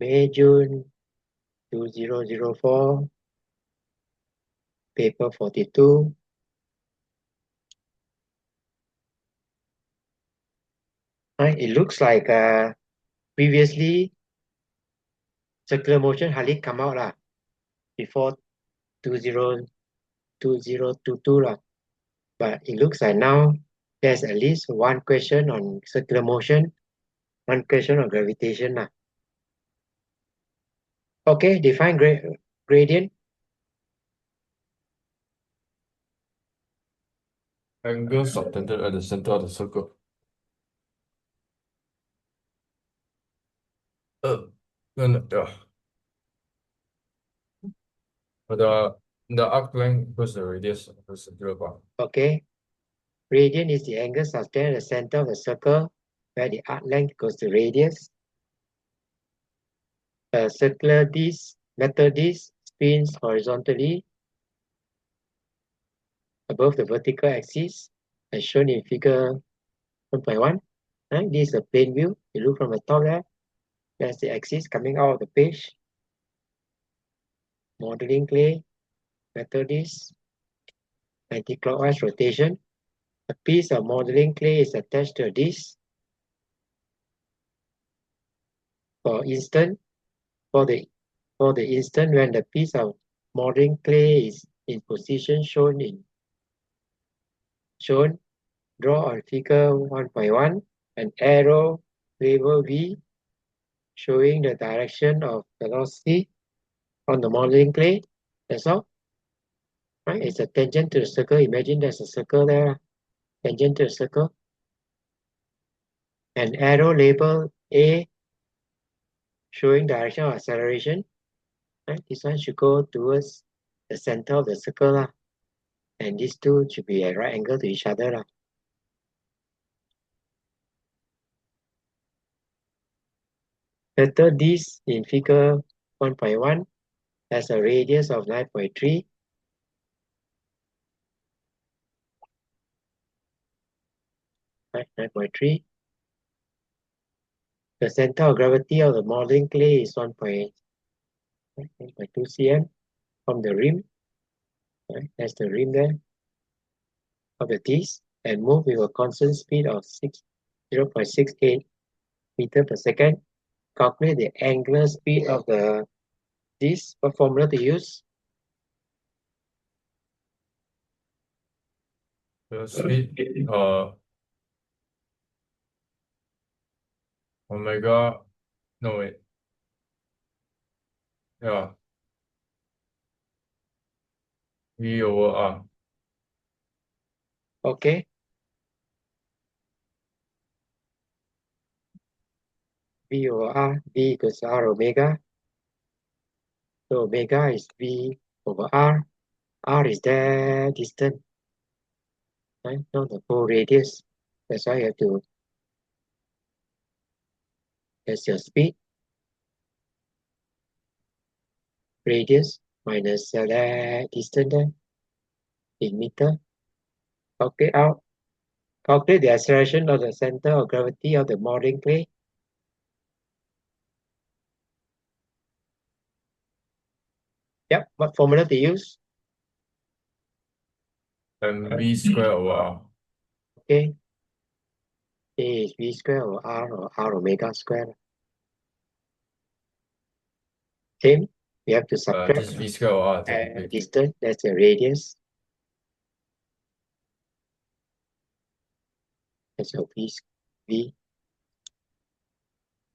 May, June 2004, paper 42. It looks like previously circular motion hardly come out lah before 2022 lah. But it looks like now there's at least one question on circular motion, one question on gravitation lah. Okay, define gradient. Angle subtended at the center of the circle. Then the arc length equals the radius of the circular path. Okay, radian is the angle subtended at the center of the circle, where the arc length equals the radius. A circular disc, metal disc, spins horizontally above the vertical axis, as shown in figure 1.1. This is a plane view. You look from the top there. There's the axis coming out of the page. Modeling clay, metal disc, anti-clockwise rotation. A piece of modeling clay is attached to a disc. For the instant when the piece of modeling clay is in position draw on figure 1.1 an arrow labeled V showing the direction of velocity on the modeling clay. That's all. Right? It's a tangent to the circle. Imagine there's a circle there. Tangent to the circle. An arrow labeled A showing direction of acceleration. Right? This one should go towards the center of the circle lah. And these two should be at right angle to each other lah. Metal disc in figure 1.1 has a radius of 9.3. Right, 9.3. The center of gravity of the modeling clay is 1.2 cm from the rim. Right, that's the rim there of the disc, and move with a constant speed of 0.68 meter per second. Calculate the angular speed of the disc. What formula to use? The speed omega, no wait. Yeah. V over R. Okay. V over R, V equals R omega. So omega is V over R. R is that distant. Right? Not the whole radius. That's why you have to, that's your speed. Radius minus that distance there in meter. Calculate the acceleration of the center of gravity of the modeling clay. Yep, what formula to use? mv square over R. Okay. A is V square or R omega square. Same, we have to subtract Just V square over R technically. distance, that's the radius. That's your V.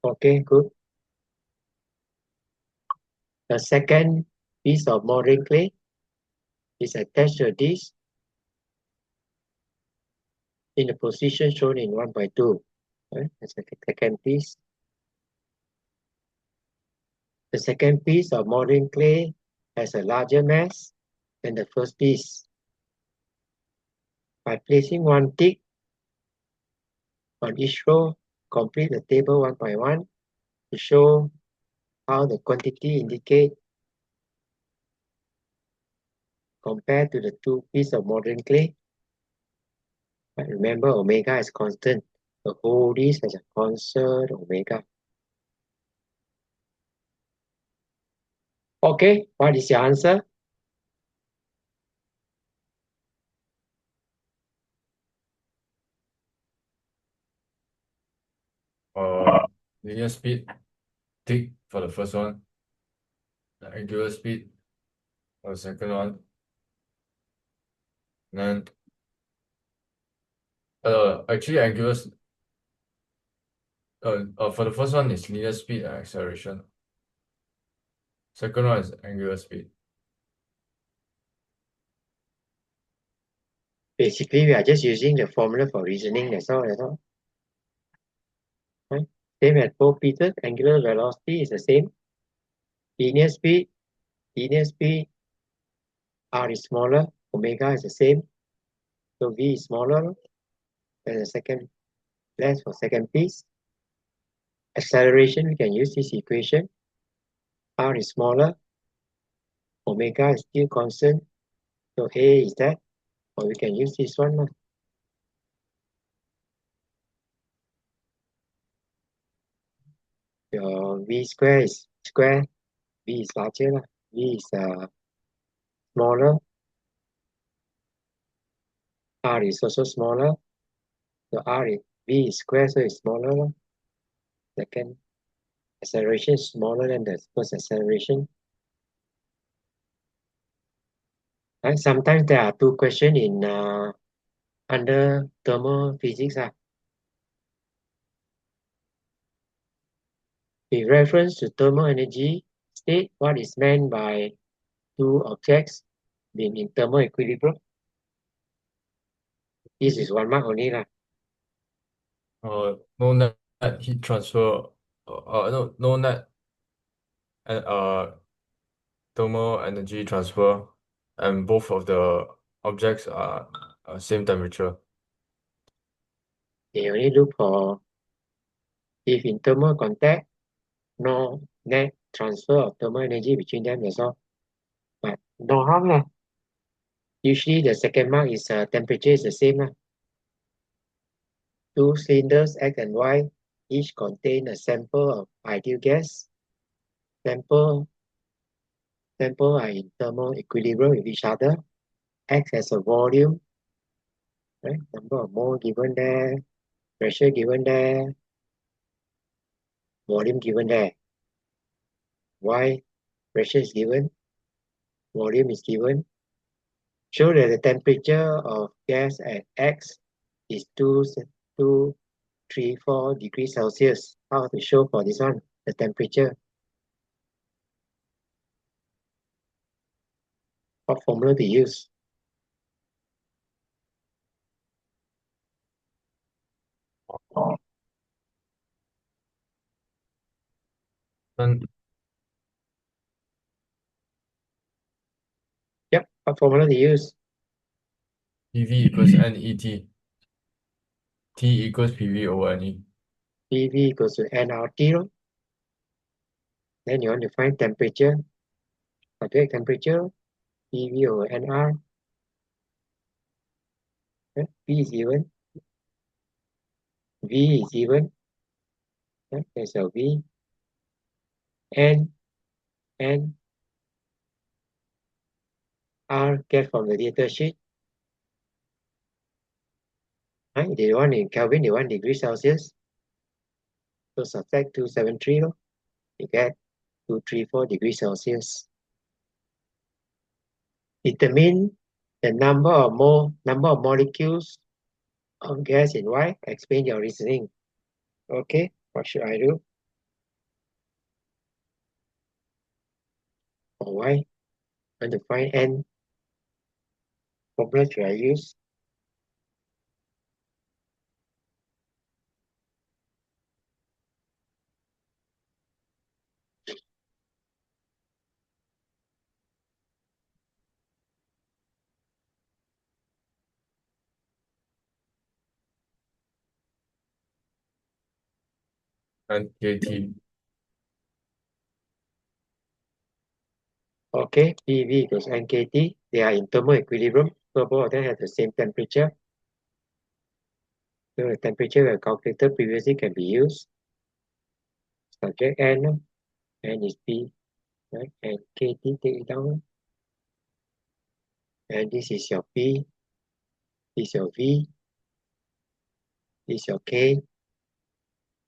Okay, good. The second piece of modeling clay is attached to this in the position shown in 1.2. Right? That's the second piece. The second piece of modeling clay has a larger mass than the first piece. By placing one tick on each row, complete the table 1.1 to show how the quantity indicate compared to the two pieces of modeling clay. But remember, omega is constant. The whole list has a constant omega. Okay, what is your answer? Linear speed, tick for the first one. The angular speed for the second one. And then actually for the first one is linear speed and acceleration. Second one is angular speed. Basically, we are just using the formula for reasoning, that's all. Right? Same as both pieces, angular velocity is the same. Linear speed, R is smaller, omega is the same. So V is smaller than the second, less for second piece. Acceleration, we can use this equation. R is smaller, omega is still constant. So A is that, or we can use this one. Your V square is square, V is larger, V is smaller, R is also smaller. So V is square, so it's smaller. Second acceleration is smaller than the first acceleration. And sometimes there are two questions in under thermal physics. With reference to thermal energy, state what is meant by two objects being in thermal equilibrium. This is 1 mark only lah. No net heat transfer. No net thermal energy transfer, and both of the objects are same temperature. They only look for if in thermal contact, no net transfer of thermal energy between them, that's all. But no harm lah. Usually the second mark is temperature is the same lah. Two cylinders X and Y each contain a sample of ideal gas. Sample are in thermal equilibrium with each other. X has a volume, right? Number of mole given there, pressure given there, volume given there. Y, pressure is given, volume is given. Show that the temperature of gas at X is 234 degrees Celsius. How to show for this one? The temperature. What formula to use? Then Yep, what formula to use? PV equals NET. T equals PV over NE. PV equals to nRT. Then you want to find temperature. Subject temperature, PV over nR. P is given. V is given. There's a V. N R get from the data sheet. Right? They want in Kelvin, they want degrees Celsius. So subtract 273, you get 234 degrees Celsius. Determine the number of molecules of gas in Y. Explain your reasoning. Okay, what should I do? For Y, want to find N. Formula should I use? And KT. Okay, PV equals NKT. They are in thermal equilibrium. So both of them have the same temperature. So the temperature we have calculated previously can be used. Subject N is P. right? And KT take it down. And this is your P, this is your V, this is your K.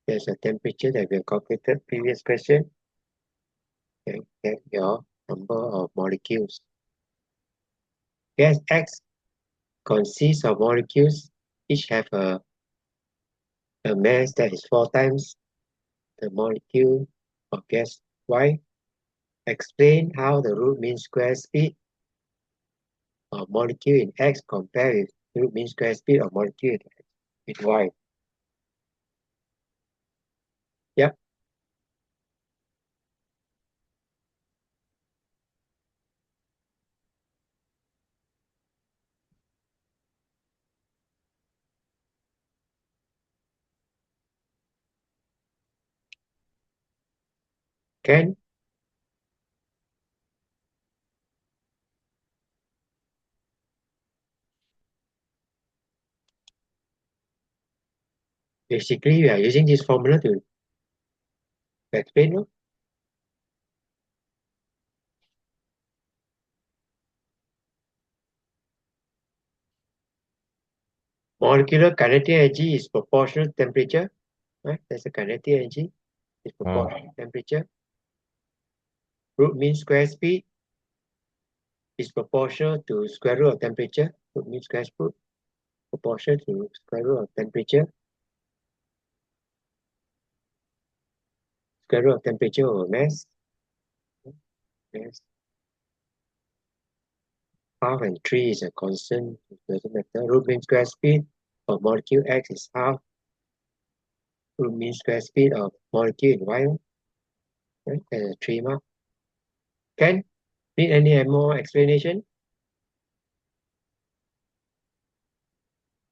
There's a temperature that we have calculated previous question. And get your number of molecules. Gas X consists of molecules, each have a mass that is 4 times the molecule of gas Y. Explain how the root mean square speed of molecule in X compared with root mean square speed of molecule in Y. Yep. Can basically we are using this formula to explain. No? Molecular kinetic energy is proportional to temperature. Right? That's the kinetic energy. It's proportional to temperature. Root mean square speed is proportional to square root of temperature. Root mean square speed proportional to square root of temperature. Square root of temperature over mass. Mass. Half and 3 is a constant. It doesn't matter. Root mean square speed of molecule X is half root mean square speed of molecule in Y. Right? There's a 3 mark. Can need any more explanation?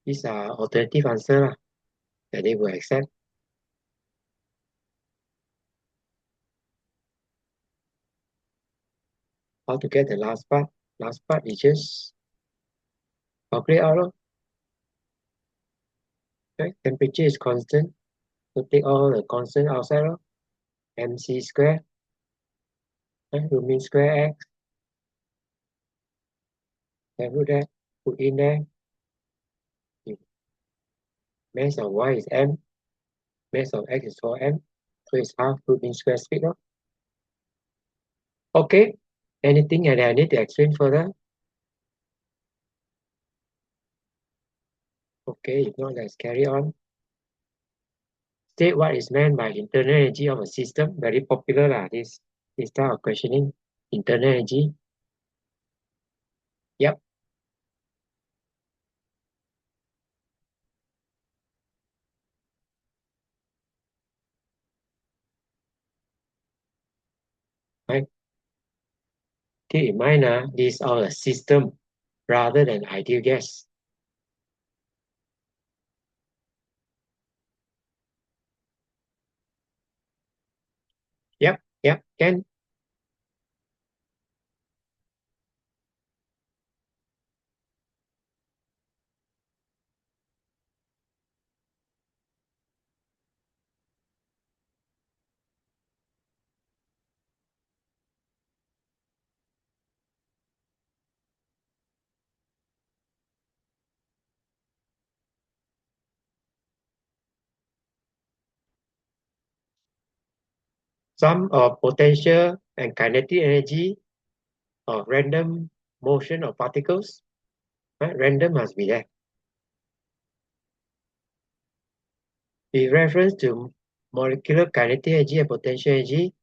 These are alternative answer that they will accept. How to get the last part? Last part is just calculate out. Right? Temperature is constant. So take all the constant outside. MC square. Right? Root mean square X. Then put that. Put in there. Mass of Y is M. Mass of X is 4M. So it's half root mean square speed. Okay. Anything that I need to explain further? Okay, if not, let's carry on. State what is meant by internal energy of a system. Very popular this type of questioning. Internal energy. Yep. Right. Keep in mind, these are a system rather than ideal gas. Yep, can. Sum of potential and kinetic energy of random motion of particles. Right? Random must be there. With reference to molecular kinetic energy and potential energy,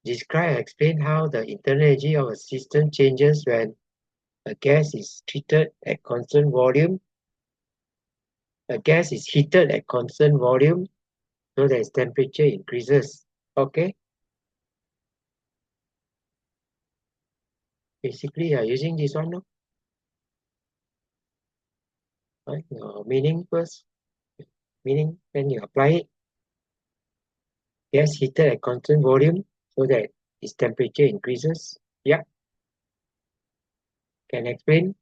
describe and explain how the internal energy of a system changes when a gas is treated at constant volume. A gas is heated at constant volume so that its temperature increases. Okay. Basically, you are using this one, no? Right? Meaning first. Meaning when you apply it, gas heated at constant volume so that its temperature increases. Yeah. Can explain?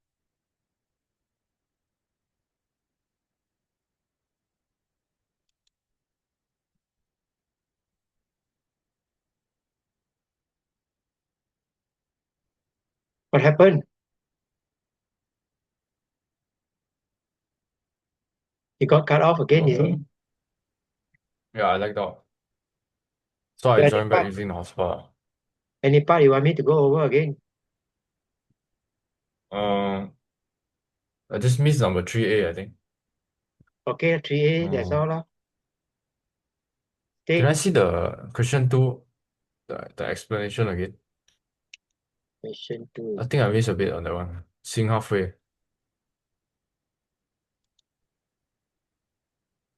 What happened? You got cut off again, is it? Yeah, I like that. So I So any joined back part, using the hotspot. any part you want me to go over again? I just missed number 3A, I think. Okay, 3A, that's all. Can I Take see the question two, the explanation again? question 2. I think I missed a bit on that one. Seeing halfway.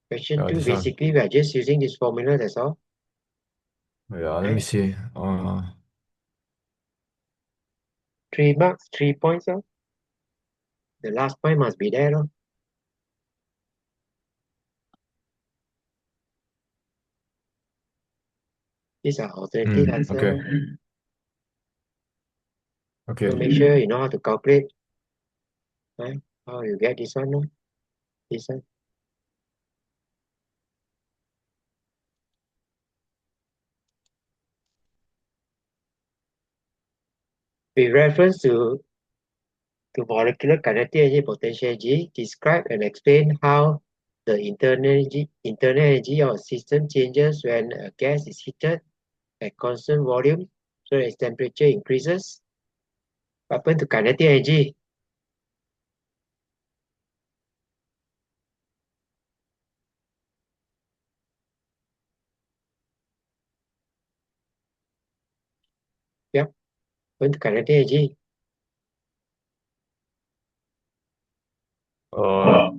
Question Yeah, 2, this one. basically, we are just using this formula, that's all. Yeah, let me Right? see. 3 marks, 3 points. The last point must be there. These are alternative answer. Okay. Okay. So make sure you know how to calculate. Right? How you get this one. This one. With reference to molecular kinetic energy, potential energy, describe and explain how the internal energy of a system changes when a gas is heated at constant volume, so its temperature increases. What happens to kinetic energy? Yep. What happens to kinetic energy? Uh,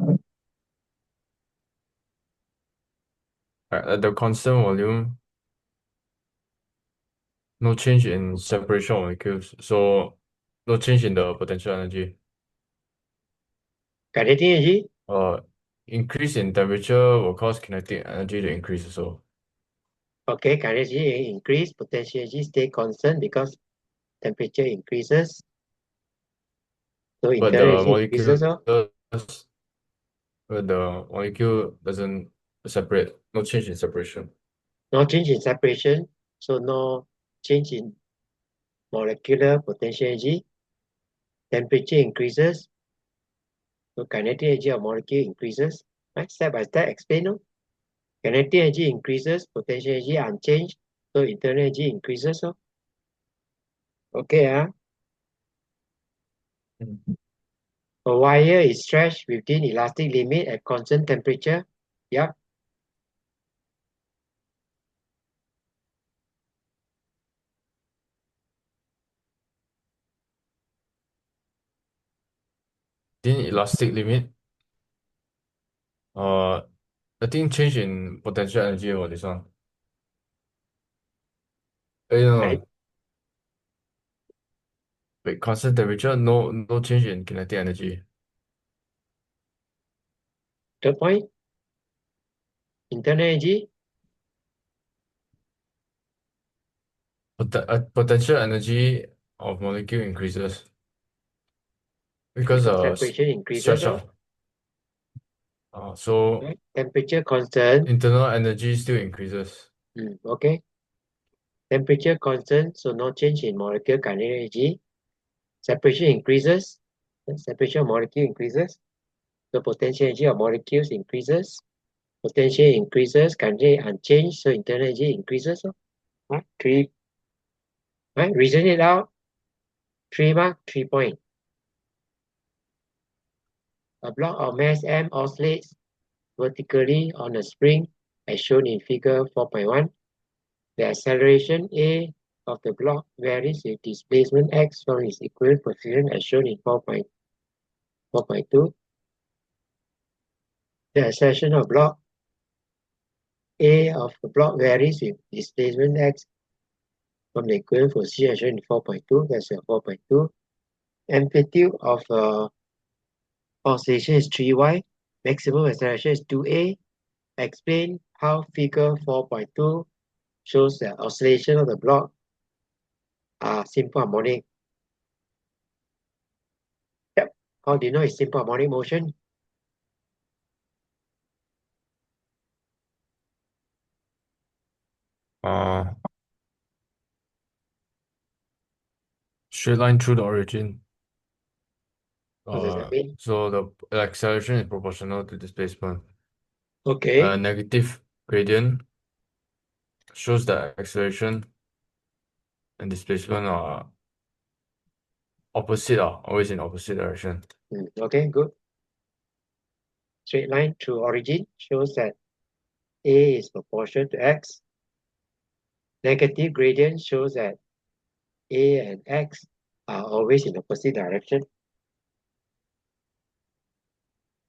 at the constant volume, no change in separation of molecules. So no change in the potential energy. Kinetic energy? Uh, Increase in temperature will cause kinetic energy to increase also. Okay, kinetic energy increase, potential energy stay constant because temperature increases. So But internal the energy increases. molecule doesn't separate. No change in separation. No change in separation, so no change in molecular potential energy. Temperature increases, so kinetic energy of molecule increases. Right? Step by step, explain. Kinetic energy increases, potential energy unchanged, so internal energy increases. Okay, Mm. a wire is stretched within elastic limit at constant temperature. Yep. Within elastic limit. Uh, I think change in potential energy or this one. Right. No. Wait, constant temperature, no change in kinetic energy. Third point, internal energy. Potential energy of molecule increases because Because separation increases. stretch out. So Right? Temperature constant. internal energy still increases. Okay. Temperature constant, so no change in molecular kinetic energy. Separation increases. Separation of molecule increases. The potential energy of molecules increases. Potential increases, kinetic unchanged, so internal energy increases. Right? Three. Right? Reason it out. 3 mark, 3 point. A block of mass M oscillates vertically on a spring as shown in figure 4.1. The acceleration A of the block varies with displacement x from its equivalent position as shown in 4.2. The acceleration of block A of the block varies with displacement x from the equivalent position as shown in 4.2. That's 4.2. Amplitude of oscillation is 3y. Maximum acceleration is 2a. Explain how figure 4.2 shows the oscillation of the block are simple harmonic. Yep. How do you know it's simple harmonic motion? Uh, straight line through the origin. What does that mean? So the acceleration is proportional to displacement. Okay. Negative gradient shows that acceleration and displacement are opposite, always in opposite direction. Okay, good. Straight line through origin shows that A is proportional to X. Negative gradient shows that A and X are always in opposite direction.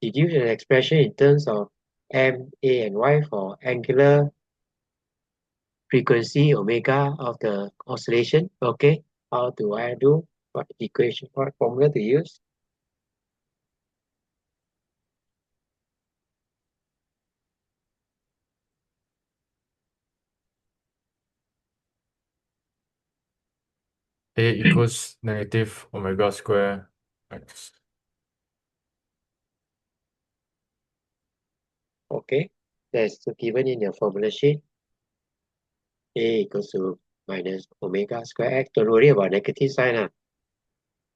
Deduce an expression in terms of M, A, and Y for angular frequency omega of the oscillation. Okay, how do I do? What equation, what formula to use? A equals negative omega square X. Okay, that's given in your formula sheet. A equals to minus omega square X. Don't worry about negative sign.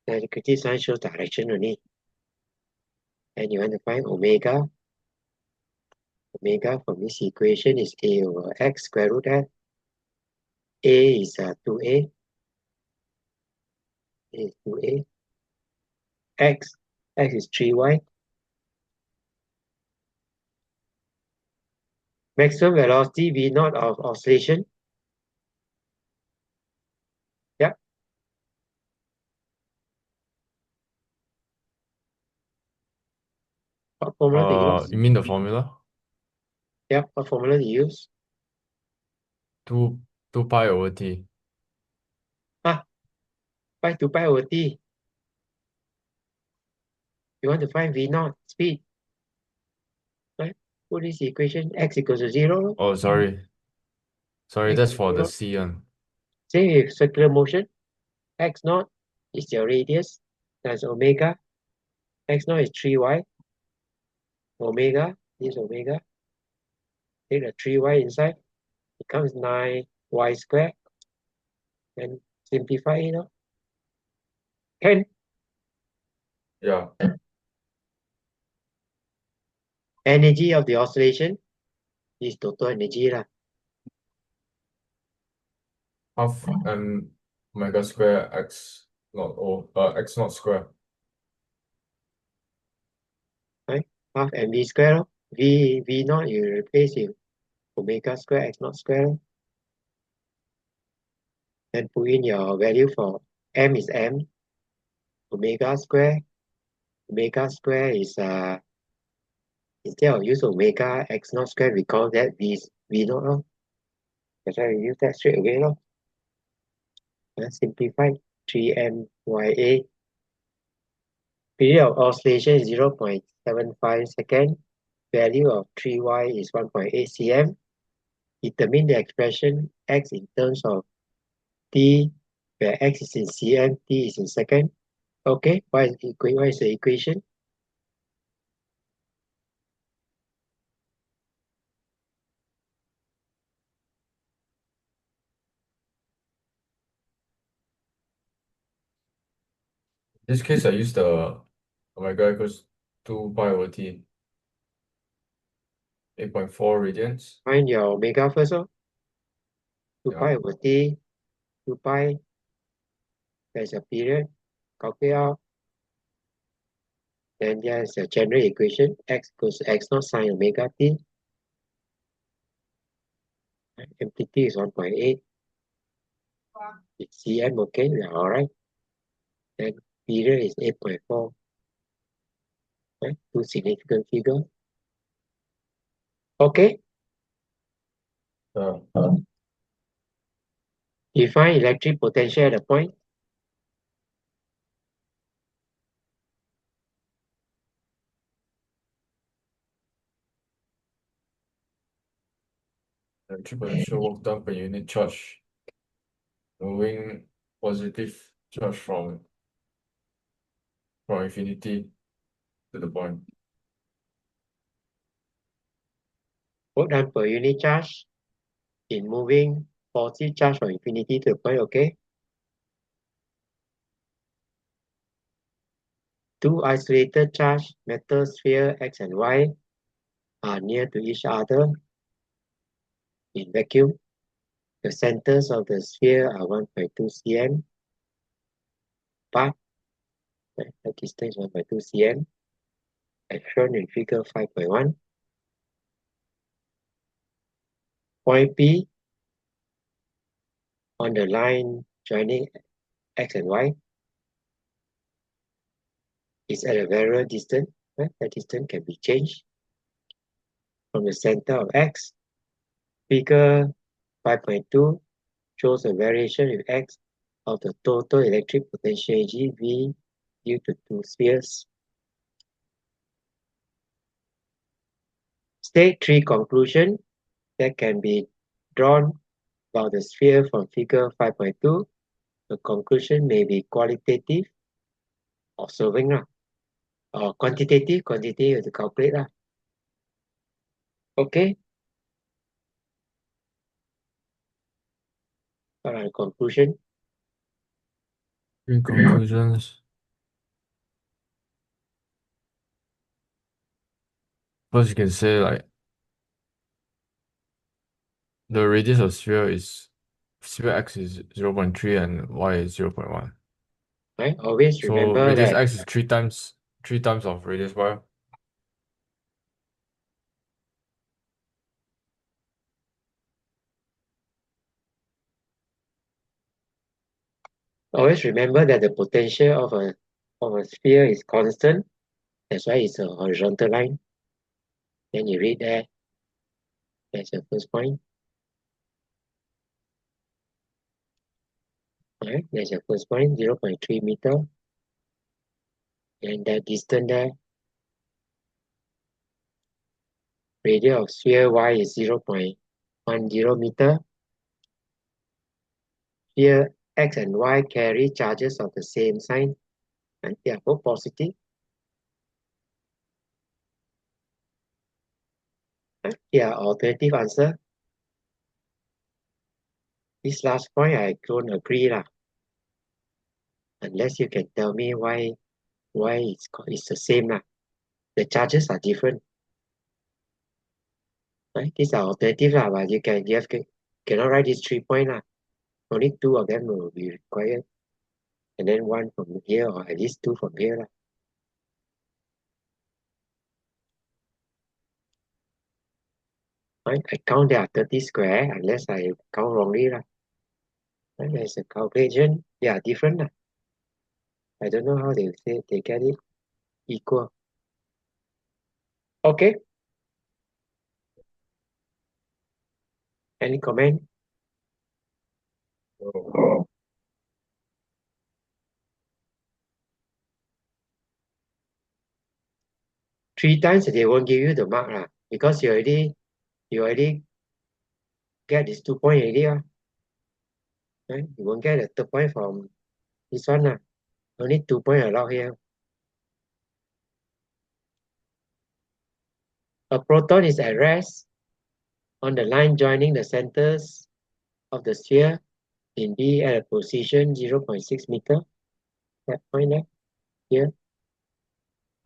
Negative sign shows direction only. And you want to find omega. Omega from this equation is A over X square root F. A is 2A. A is 2A. X is 3Y. Maximum velocity V0 of oscillation. Yep. What formula to use? You mean the formula? Yep. What formula to use? 2 pi over T. Pi 2 pi over T. You want to find V0 speed. Right? Put this equation X equals to 0. Oh, sorry. Sorry, X that's is for the 0. C one. Same with circular motion. X0 is your radius times omega. X0 is 3y. Omega is omega. Take the 3y inside. Becomes 9y squared. And simplify it. Can Yeah. energy of the oscillation is total energy lah. Half m omega square X not X not square. Right? Half mv square. V0 you replace with omega square X naught square. Then put in your value for m is m. Omega square. Omega square is instead of use omega X naught square, we call that V0 lor. That's why we use that straight away lor. Simplified 3mya. Period of oscillation is 0.75 seconds. Value of 3y is 1.8 cm. Determine the expression x in terms of t, where x is in cm, t is in second. Okay, what is the equation? In this case, I use the omega equals 2 pi over T. 8.4 radians. Find your omega first. 2 pi Yeah. over t, 2 pi, there's a period, calculate out. Then there's a general equation, x equals to x naught sine omega t. Amplitude is 1.8. It's cm, okay, we are all right. Then period is 8.4. Right? Two significant figure. Okay, define electric potential at a point. Electric potential work done per unit charge. Moving positive charge from infinity to the point. Work done per unit charge in moving positive charge from infinity to the point, okay? two isolated charged metal sphere X and Y are near to each other in vacuum. The centers of the sphere are 1.2 cm apart. The distance 1.2 cm, as shown in figure 5.1. Point P on the line joining X and Y is at a variable distance. That distance can be changed from the center of X. Figure 5.2 shows a variation with X of the total electric potential energy V due to two spheres. State 3 conclusion that can be drawn about the sphere from figure 5.2. The conclusion may be qualitative, observing, or quantitative to calculate. Okay, what are the conclusion? In conclusions, first you can say like the radius of sphere X is 0.3 and Y is 0.1. Right? Always So remember radius that X is three times of radius Y. the potential of a sphere is constant. That's why it's a horizontal line. Then you read there. That's the first point. Alright, that's your first point, 0.3 meter. And that distance there, radius of sphere Y is 0.10 meter. Here, X and Y carry charges of the same sign. Right? They are both positive. Right? Here are alternative answer. This last point I don't agree lah. Unless you can tell me why it's the same lah. The charges are different. Right? These are alternative lah, but cannot write these 3 points lah. Only 2 of them will be required. And then 1 from here, or at least 2 from here lah. Right? I count there are 30 square unless I count wrongly lah. Right? There's a calculation. They are different lah. I don't know how they say they get it equal. Okay. Any comment? Three times they won't give you the mark lah, because you already get this 2 points already lah. Right? You won't get a third point from this one lah. Only 2 points allowed here. A proton is at rest on the line joining the centers of the sphere in B at a position 0.6 meter. That point there, here.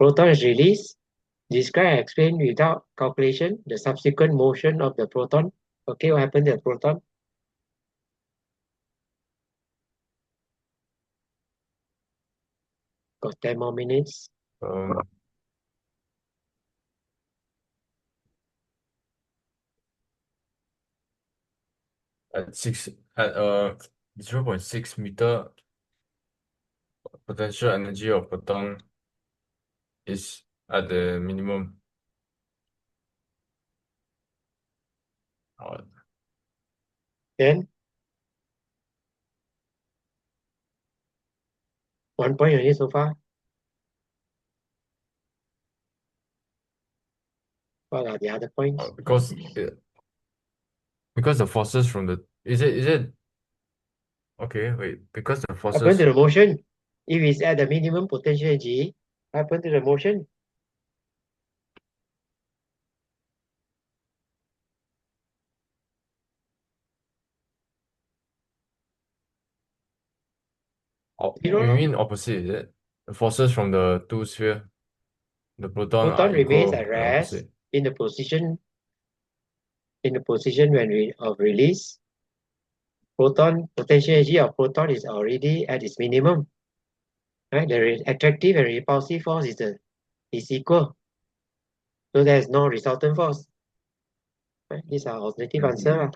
Proton is released. Describe and explain without calculation the subsequent motion of the proton. Okay, what happened to the proton? Got 10 more minutes. At 0.6 meter, potential energy of proton is at the minimum. Then 1 point only so far. What are the other points? Because the forces from the is it okay, wait, because the Happen forces to the motion. If it's at the minimum potential energy, happen to the motion. you mean opposite, is it? The forces from the two sphere, the proton Proton are remains equal at and rest opposite. in the position of release. Proton potential energy of proton is already at its minimum. Right? The attractive and repulsive force is equal. So there is no resultant force. Right? These are alternative answer.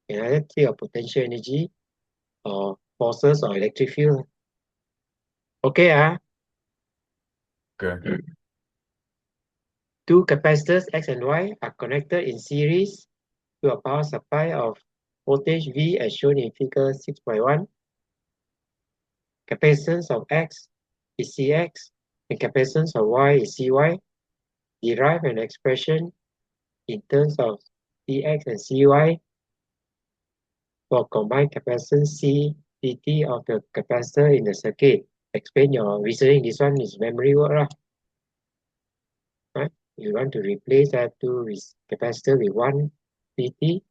Can either think of potential energy or forces or electric field. Okay, Okay. two capacitors X and Y are connected in series to a power supply of voltage V as shown in figure 6.1. Capacitance of X is Cx and capacitance of Y is Cy. Derive an expression in terms of Cx and Cy for combined capacitance C dt of the capacitor in the circuit. Explain your reasoning. This one is memory work. Right? You want to replace F2 with capacitor with 1 dt.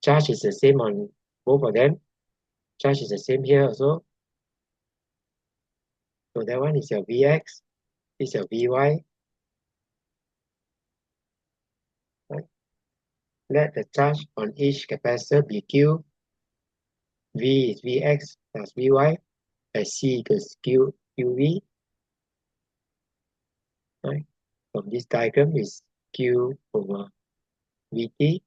Charge is the same on both of them. Charge is the same here also. So that one is your Vx, this is your Vy. Right? Let the charge on each capacitor be Q. V is Vx plus Vy, as C equals QV. Right? From this diagram is Q over Vt,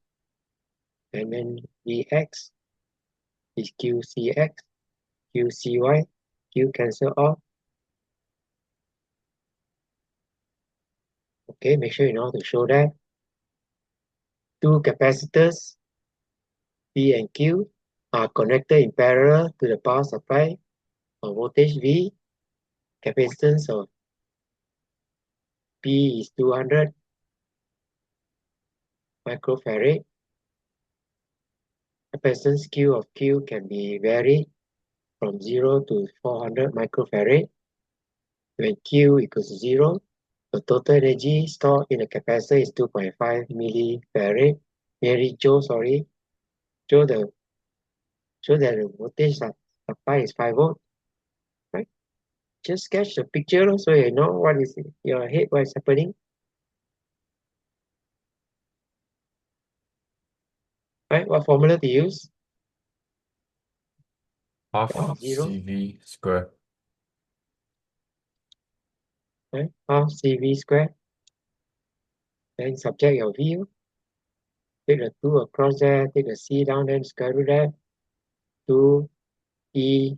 and then Vx is QCx, QCy, Q cancel off. Okay, make sure you know how to show that. Two capacitors P and Q are connected in parallel to the power supply of voltage V. Capacitance of P is 200 microfarad. Capacitance Q of Q can be varied from 0 to 400 microfarad. When Q equals 0, the total energy stored in the capacitor is 2.5 millifarad. Show that the voltage supply is 5 volt. Right? Just sketch the picture so you know what is in your head, what is happening. Right? What formula to use? Half Zero. CV square. Right? Half CV squared. Then subject your V. Take the 2 across there, take the C down, then square root that. 2 E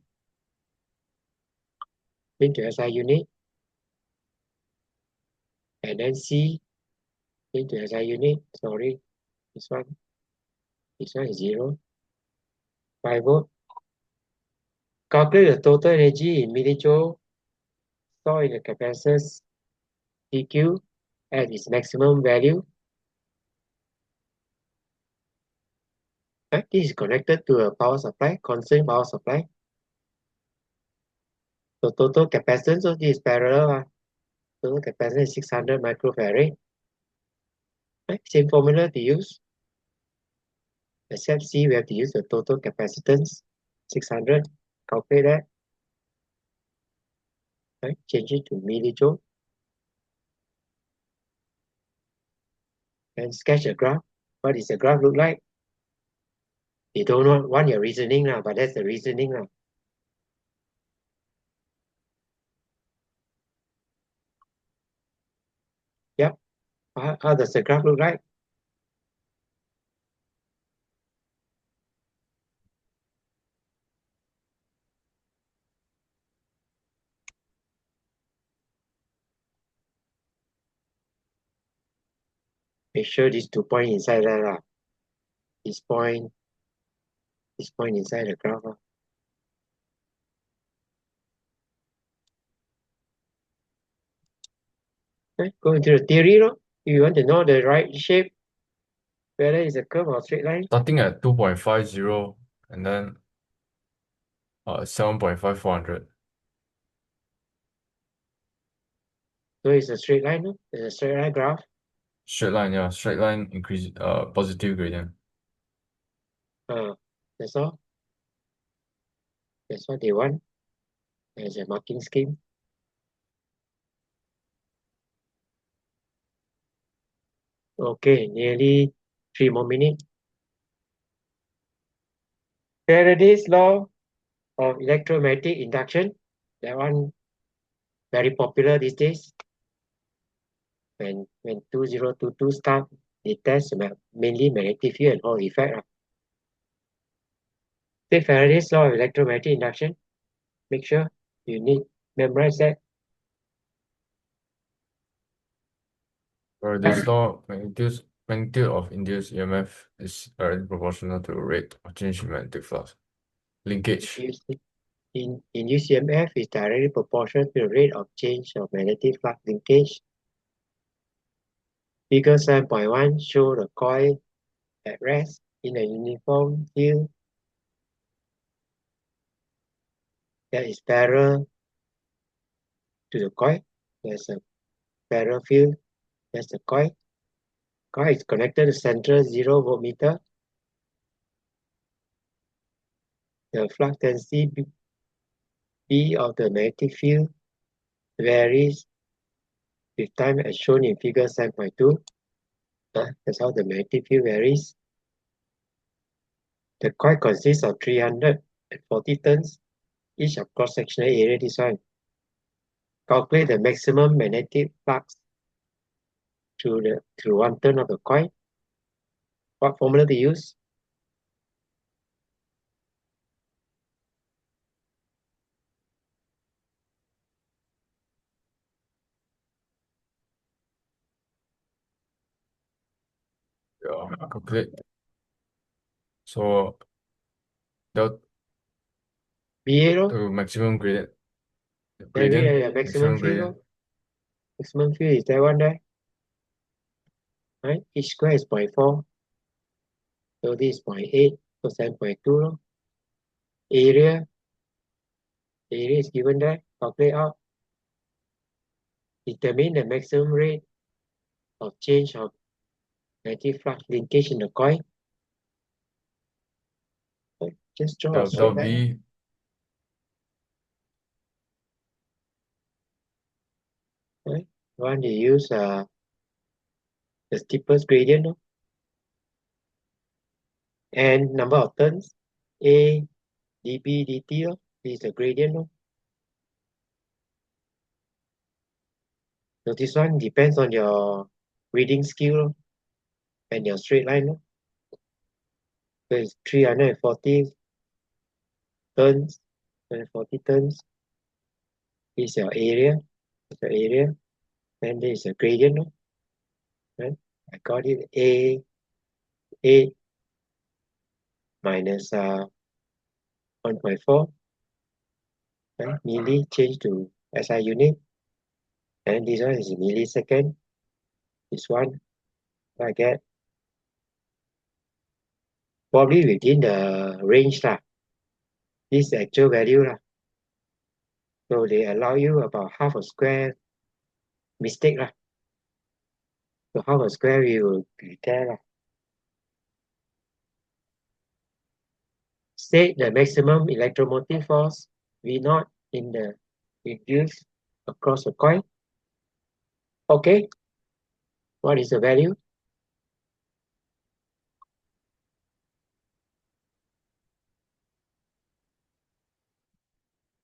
into SI unit. And then C into SI unit. Sorry, this one is 0. 5 volt. Calculate the total energy in millijoule stored in the capacitor's PQ at its maximum value. Right? This is connected to a power supply, constant power supply. So total capacitance of this is parallel. Total capacitance is 600 microfarad. Right? Same formula to use. Except C, we have to use the total capacitance, 600. Calculate that. Right? Change it to millijoule. And sketch a graph. What does the graph look like? You don't want your reasoning, but that's the reasoning. Yep. How does the graph look like? Make sure these 2 points inside there. This point inside the graph. Okay, go into the theory. If you want to know the right shape, whether it's a curve or straight line. Starting at 2.50 and then 7.5400. So it's a straight line. It's a straight line graph. Straight line, yeah. Straight line increase positive gradient. That's all. That's what they want. as a marking scheme. Okay, nearly 3 more minutes. Faraday's law of electromagnetic induction, that one very popular these days. When 2022 start, they test mainly magnetic field and Hall effect. Take Faraday's law of electromagnetic induction. Make sure you need memorize that. For this law, magnitude of induced EMF is directly proportional to the rate of change in magnetic flux. Linkage. In UCMF is directly proportional to the rate of change of magnetic flux linkage. Figure 7.1 show the coil at rest in a uniform field that is parallel to the coil. There's a parallel field. That's the coil. Coil is connected to central 0 voltmeter. The flux density B of the magnetic field varies with time as shown in figure 7.2. That's how the magnetic field varies. The coil consists of 340 turns, each of cross-sectional area this one. Calculate the maximum magnetic flux through 1 turn of the coil. What formula to use? Yeah, calculate. So the BA, maximum gradient. maximum field. Maximum field is that one there. Right? Each square is 0.4. So this is 0.8. So 7.2. Area is given there. Calculate out. Determine the maximum rate of change of magnetic flux linkage in the coil. Just draw a straight line. Right? One you use the steepest gradient. And number of turns. A dB dt is the gradient. So this one depends on your reading skill and your straight line. So it's 340 turns. 340 turns is your area. It's the area. And there is a gradient. Right? I got it A 8 minus 1.4. Right? Milli change to SI unit. And this one is millisecond. This one I get probably within the range lah. This is the actual value lah. So they allow you about half a square mistake lah. So half a square we will be there lah. State the maximum electromotive force V0 in the induced across the coil. Okay. What is the value?